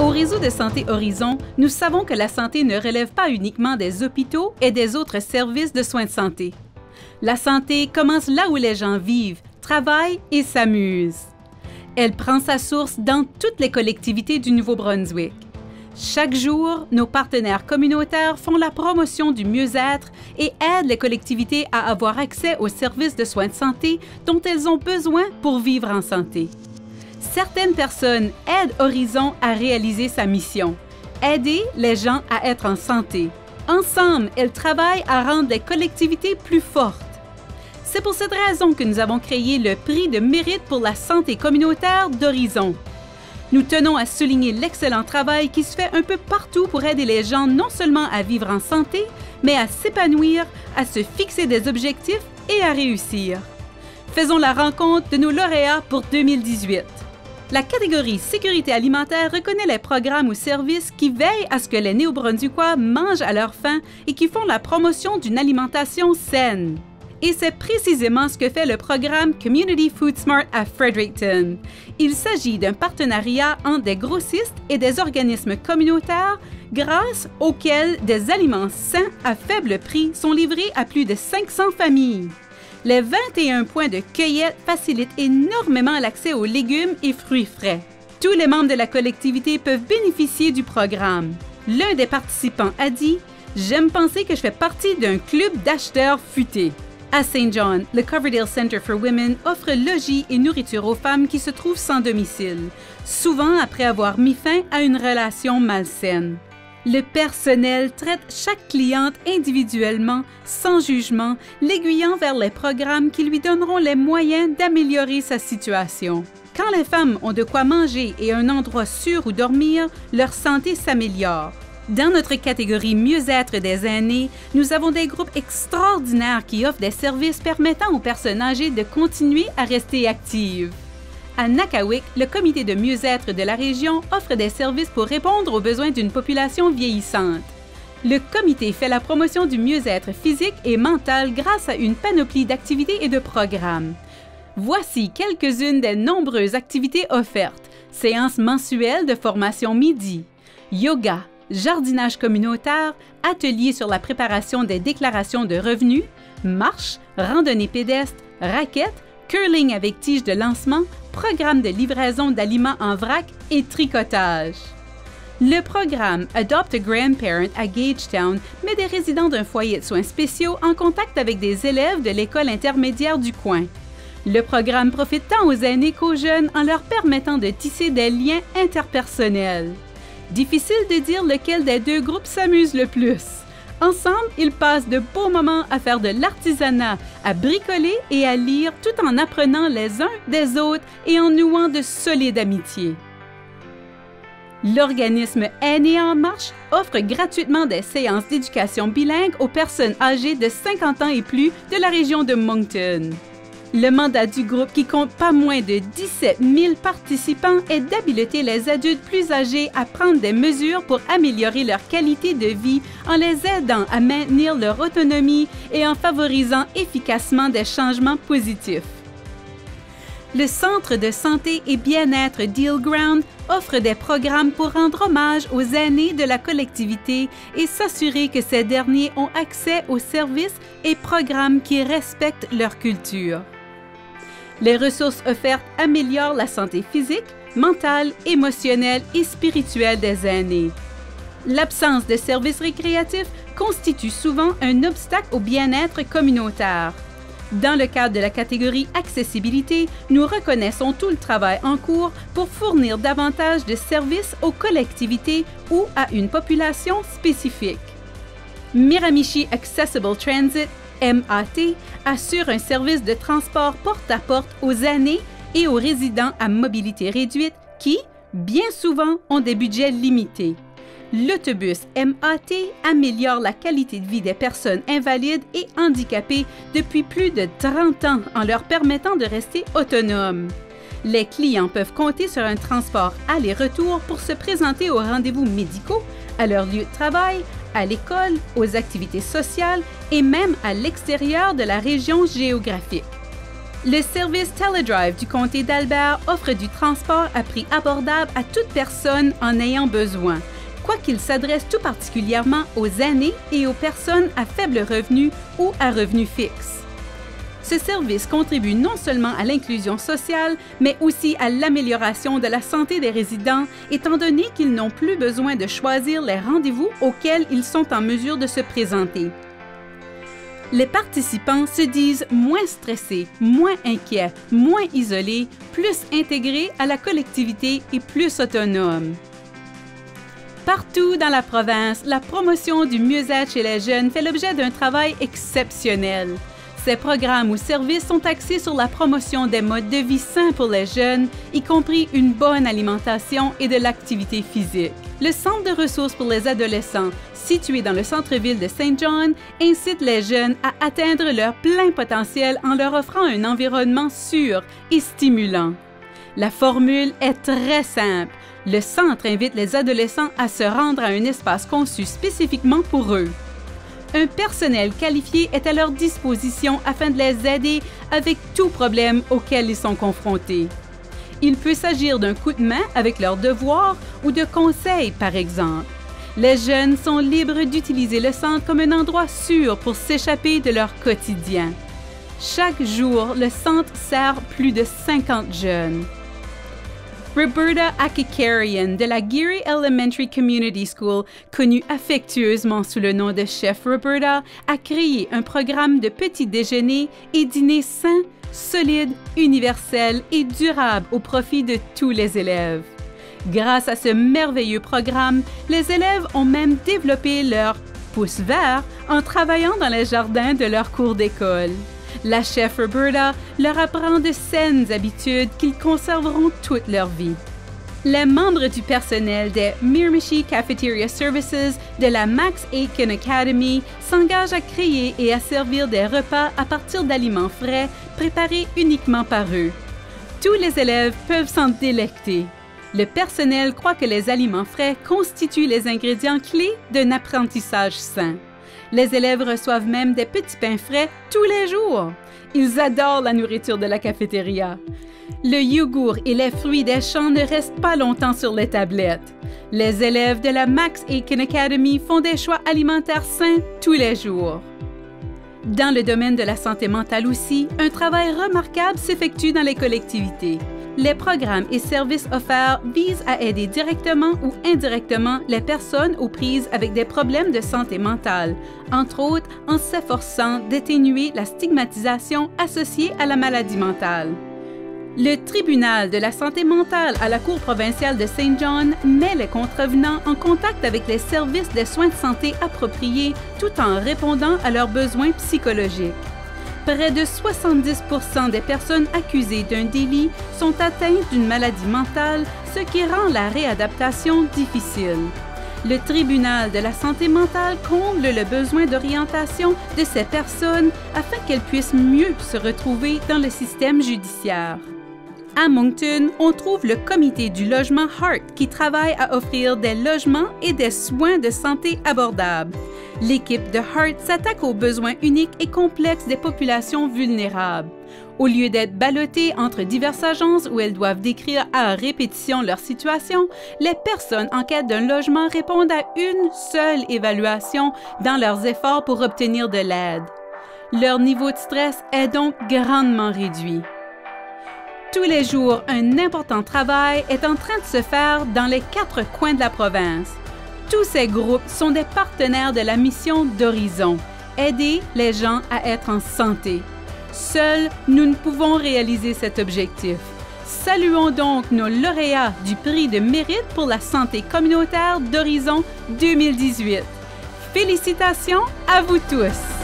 Au réseau de santé Horizon, nous savons que la santé ne relève pas uniquement des hôpitaux et des autres services de soins de santé. La santé commence là où les gens vivent, travaillent et s'amusent. Elle prend sa source dans toutes les collectivités du Nouveau-Brunswick. Chaque jour, nos partenaires communautaires font la promotion du mieux-être et aident les collectivités à avoir accès aux services de soins de santé dont elles ont besoin pour vivre en santé. Certaines personnes aident Horizon à réaliser sa mission, aider les gens à être en santé. Ensemble, elles travaillent à rendre les collectivités plus fortes. C'est pour cette raison que nous avons créé le prix de mérite pour la santé communautaire d'Horizon. Nous tenons à souligner l'excellent travail qui se fait un peu partout pour aider les gens non seulement à vivre en santé, mais à s'épanouir, à se fixer des objectifs et à réussir. Faisons la rencontre de nos lauréats pour 2018. La catégorie Sécurité alimentaire reconnaît les programmes ou services qui veillent à ce que les Néo-Brunswickois mangent à leur faim et qui font la promotion d'une alimentation saine. Et c'est précisément ce que fait le programme Community Food Smart à Fredericton. Il s'agit d'un partenariat entre des grossistes et des organismes communautaires grâce auxquels des aliments sains à faible prix sont livrés à plus de 500 familles. Les 21 points de cueillette facilitent énormément l'accès aux légumes et fruits frais. Tous les membres de la collectivité peuvent bénéficier du programme. L'un des participants a dit « J'aime penser que je fais partie d'un club d'acheteurs futés ». À St. John, le Coverdale Center for Women offre logis et nourriture aux femmes qui se trouvent sans domicile, souvent après avoir mis fin à une relation malsaine. Le personnel traite chaque cliente individuellement, sans jugement, l'aiguillant vers les programmes qui lui donneront les moyens d'améliorer sa situation. Quand les femmes ont de quoi manger et un endroit sûr où dormir, leur santé s'améliore. Dans notre catégorie mieux-être des aînés, nous avons des groupes extraordinaires qui offrent des services permettant aux personnes âgées de continuer à rester actives. À Nakawik, le comité de mieux-être de la région offre des services pour répondre aux besoins d'une population vieillissante. Le comité fait la promotion du mieux-être physique et mental grâce à une panoplie d'activités et de programmes. Voici quelques-unes des nombreuses activités offertes. Séances mensuelles de formation midi, yoga, jardinage communautaire, ateliers sur la préparation des déclarations de revenus, marche, randonnée pédestre, raquettes, curling avec tige de lancement, programme de livraison d'aliments en vrac et tricotage. Le programme Adopt a Grandparent à Gagetown met des résidents d'un foyer de soins spéciaux en contact avec des élèves de l'école intermédiaire du coin. Le programme profite tant aux aînés qu'aux jeunes en leur permettant de tisser des liens interpersonnels. Difficile de dire lequel des deux groupes s'amuse le plus. Ensemble, ils passent de beaux moments à faire de l'artisanat, à bricoler et à lire tout en apprenant les uns des autres et en nouant de solides amitiés. L'organisme Aînés en marche offre gratuitement des séances d'éducation bilingue aux personnes âgées de 50 ans et plus de la région de Moncton. Le mandat du groupe, qui compte pas moins de 17 000 participants, est d'habiliter les adultes plus âgés à prendre des mesures pour améliorer leur qualité de vie en les aidant à maintenir leur autonomie et en favorisant efficacement des changements positifs. Le Centre de santé et bien-être Deal Ground offre des programmes pour rendre hommage aux aînés de la collectivité et s'assurer que ces derniers ont accès aux services et programmes qui respectent leur culture. Les ressources offertes améliorent la santé physique, mentale, émotionnelle et spirituelle des aînés. L'absence de services récréatifs constitue souvent un obstacle au bien-être communautaire. Dans le cadre de la catégorie accessibilité, nous reconnaissons tout le travail en cours pour fournir davantage de services aux collectivités ou à une population spécifique. Miramichi Accessible Transit, MAT, assure un service de transport porte-à-porte aux aînés et aux résidents à mobilité réduite qui, bien souvent, ont des budgets limités. L'autobus MAT améliore la qualité de vie des personnes invalides et handicapées depuis plus de 30 ans en leur permettant de rester autonomes. Les clients peuvent compter sur un transport aller-retour pour se présenter aux rendez-vous médicaux, à leur lieu de travail, à l'école, aux activités sociales et même à l'extérieur de la région géographique. Le service Teledrive du comté d'Albert offre du transport à prix abordable à toute personne en ayant besoin, quoiqu'il s'adresse tout particulièrement aux aînés et aux personnes à faible revenu ou à revenu fixe. Ce service contribue non seulement à l'inclusion sociale, mais aussi à l'amélioration de la santé des résidents, étant donné qu'ils n'ont plus besoin de choisir les rendez-vous auxquels ils sont en mesure de se présenter. Les participants se disent moins stressés, moins inquiets, moins isolés, plus intégrés à la collectivité et plus autonomes. Partout dans la province, la promotion du mieux-être chez les jeunes fait l'objet d'un travail exceptionnel. Ces programmes ou services sont axés sur la promotion des modes de vie sains pour les jeunes, y compris une bonne alimentation et de l'activité physique. Le Centre de ressources pour les adolescents, situé dans le centre-ville de Saint John, incite les jeunes à atteindre leur plein potentiel en leur offrant un environnement sûr et stimulant. La formule est très simple. Le centre invite les adolescents à se rendre à un espace conçu spécifiquement pour eux. Un personnel qualifié est à leur disposition afin de les aider avec tout problème auquel ils sont confrontés. Il peut s'agir d'un coup de main avec leurs devoirs ou de conseils, par exemple. Les jeunes sont libres d'utiliser le centre comme un endroit sûr pour s'échapper de leur quotidien. Chaque jour, le centre sert plus de 50 jeunes. Roberta Akikarian de la Geary Elementary Community School, connue affectueusement sous le nom de Chef Roberta, a créé un programme de petits déjeuners et dîners sains, solides, universels et durables au profit de tous les élèves. Grâce à ce merveilleux programme, les élèves ont même développé leur pouce vert en travaillant dans les jardins de leur cours d'école. La chef Roberta leur apprend de saines habitudes qu'ils conserveront toute leur vie. Les membres du personnel des Miramichi Cafeteria Services de la Max Aitken Academy s'engagent à créer et à servir des repas à partir d'aliments frais préparés uniquement par eux. Tous les élèves peuvent s'en délecter. Le personnel croit que les aliments frais constituent les ingrédients clés d'un apprentissage sain. Les élèves reçoivent même des petits pains frais tous les jours. Ils adorent la nourriture de la cafétéria. Le yogourt et les fruits des champs ne restent pas longtemps sur les tablettes. Les élèves de la Max Aitken Academy font des choix alimentaires sains tous les jours. Dans le domaine de la santé mentale aussi, un travail remarquable s'effectue dans les collectivités. Les programmes et services offerts visent à aider directement ou indirectement les personnes aux prises avec des problèmes de santé mentale, entre autres en s'efforçant d'atténuer la stigmatisation associée à la maladie mentale. Le tribunal de la santé mentale à la Cour provinciale de Saint John met les contrevenants en contact avec les services des soins de santé appropriés tout en répondant à leurs besoins psychologiques. Près de 70% des personnes accusées d'un délit sont atteintes d'une maladie mentale, ce qui rend la réadaptation difficile. Le tribunal de la santé mentale comble le besoin d'orientation de ces personnes afin qu'elles puissent mieux se retrouver dans le système judiciaire. À Moncton, on trouve le comité du logement Heart qui travaille à offrir des logements et des soins de santé abordables. L'équipe de Heart s'attaque aux besoins uniques et complexes des populations vulnérables. Au lieu d'être ballottées entre diverses agences où elles doivent décrire à répétition leur situation, les personnes en quête d'un logement répondent à une seule évaluation dans leurs efforts pour obtenir de l'aide. Leur niveau de stress est donc grandement réduit. Tous les jours, un important travail est en train de se faire dans les 4 coins de la province. Tous ces groupes sont des partenaires de la mission d'Horizon, aider les gens à être en santé. Seuls, nous ne pouvons réaliser cet objectif. Saluons donc nos lauréats du prix de mérite pour la santé communautaire d'Horizon 2018. Félicitations à vous tous!